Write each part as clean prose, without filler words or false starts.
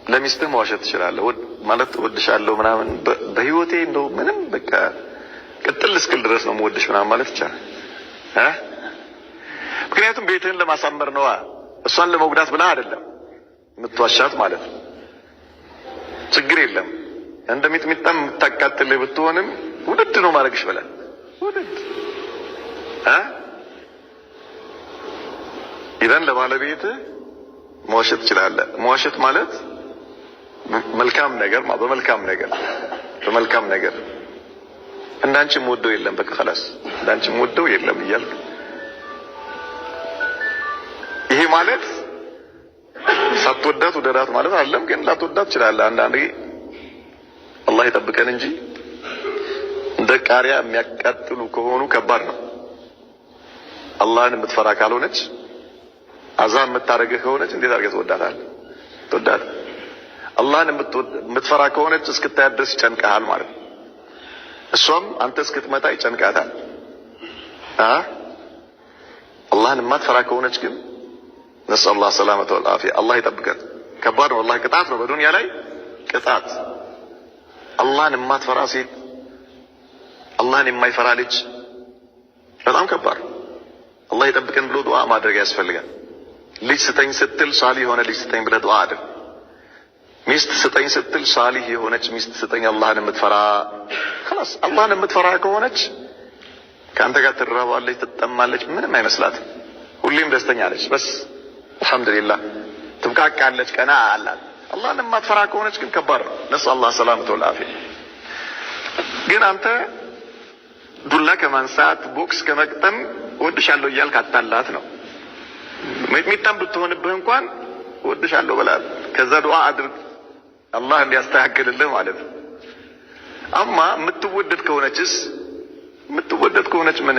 ለሚስትህ መዋሸት ትችላለህ ማለት እወድሻለሁ ምናምን በህይወቴ እንደው ምንም በቃ ቅጥል እስክል ድረስ ነው የምወድሽ ምናምን ማለት ይቻላል ምክንያቱም ቤትህን ለማሳመር ነዋ እሷን ለመጉዳት ብለህ አይደለም የምትዋሻት ማለት ነው ችግር የለም እንደሚጥሚጣም የምታቃጥልህ ብትሆንም ውድድ ነው ማድረግሽ ብለህ ውድድ ኢዘን ለባለቤትህ መዋሸት ትችላለህ መዋሸት ማለት መልካም ነገር በመልካም ነገር እንዳንቺ ሞደው የለም በቃ خلاص እንዳንቺ ሞደው የለም ይያልክ ይሄ ማለት ሳትወዳት ወደዳት ማለት አይደለም ግን ላትወዳት ይችላል አንዳንዴ አላህ ይጠብቀን እንጂ እንደ ቃሪያ የሚያቃጥሉ ከሆኑ ከባድ ነው አላህን የምትፈራ ካልሆነች አዛም የምታረገህ ከሆነች እንዴት አድርገህ ትወዳታለህ አላህን የምትፈራ ከሆነች እስክታያት ድረስ ይጨንቃል ማለት ነው እሷም አንተ እስክትመጣ ይጨንቃታል አላህን የማትፈራ ከሆነች ግን نسأل الله السلامة والعافية الله يطبقك ከባድ ነው والله ቅጣት ነው በዱንያ ላይ ቅጣት አላህን የማትፈራ ሴት አላህን የማይፈራ ልጅ በጣም ከባድ አላህ ይጠብቀን ብሎ ዱዓ ማድረግ ያስፈልጋል ልጅ ስጠኝ ስትል ሳሊህ የሆነ ልጅ ስጠኝ ብለህ ዱዓ አድርግ ሚስት ስጠኝ ስትል ሳሊህ የሆነች ሚስት ስጠኝ አላህን የምትፈራ خلاص አላህን የምትፈራ ከሆነች ካንተ ጋር ትራባለች ትጠማለች ምንም አይመስላትም ሁሌም ደስተኛ ነች በስ አልহামዱሊላህ ትብቃቃለች ቀና አላት አላህን የማትፈራ ከሆነች ግን ከባድ ነው ነስአል አላህ ሰላመተ ወልዓፊያ ግን አንተ ዱላ ከማንሳት ቦክስ ከመቅጠም ወድሻለሁ እያልክ አታላት ነው ሚጥሚጣም ብትሆንብህ እንኳን ወድሻለሁ በላት ከዛ ዱዓ አድርግ አላህ እንዲያስተካክልልህ ማለት ነው አማ የምትወደድ ከሆነች ምን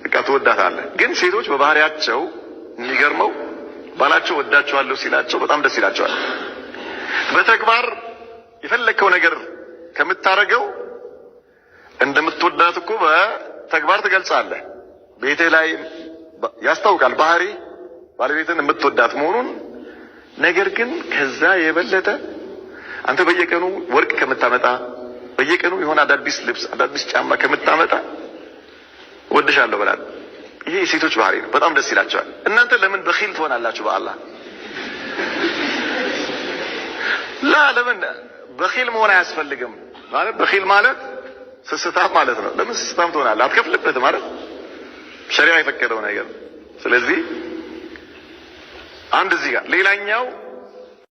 በቃ ትወዳታለህ ግን ሴቶች በባህሪያቸው የሚገርመው ባላቸው ወዳቸዋለሁ ሲላቸው በጣም ደስ ይላቸዋል በተግባር የፈለከው ነገር ከምታረገው እንደምትወዳት እኮ በተግባር ትገልጻለህ ቤቴ ላይ ያስታውቃል ባህሪ ባለቤትን የምትወዳት መሆኑን ነገር ግን ከዛ የበለጠ አንተ በየቀኑ ወርቅ ከምታመጣ በየቀኑ የሆነ አዳዲስ ልብስ አዳዲስ ጫማ ከምታመጣ ወድሻለሁ በላት ይሄ የሴቶች ባህሪ ነው በጣም ደስ ይላቸዋል እናንተ ለምን በኺል ትሆናላችሁ በአላህ ለምን በኺል መሆን አያስፈልግም ማለት በኺል ማለት ስስታም ማለት ነው ለምን ስስታም ትሆናለህ አትከፍልበትም ማለት ሸሪዓ የፈቀደው ነገር ስለዚህ አንድ እዚህ ጋር ሌላኛው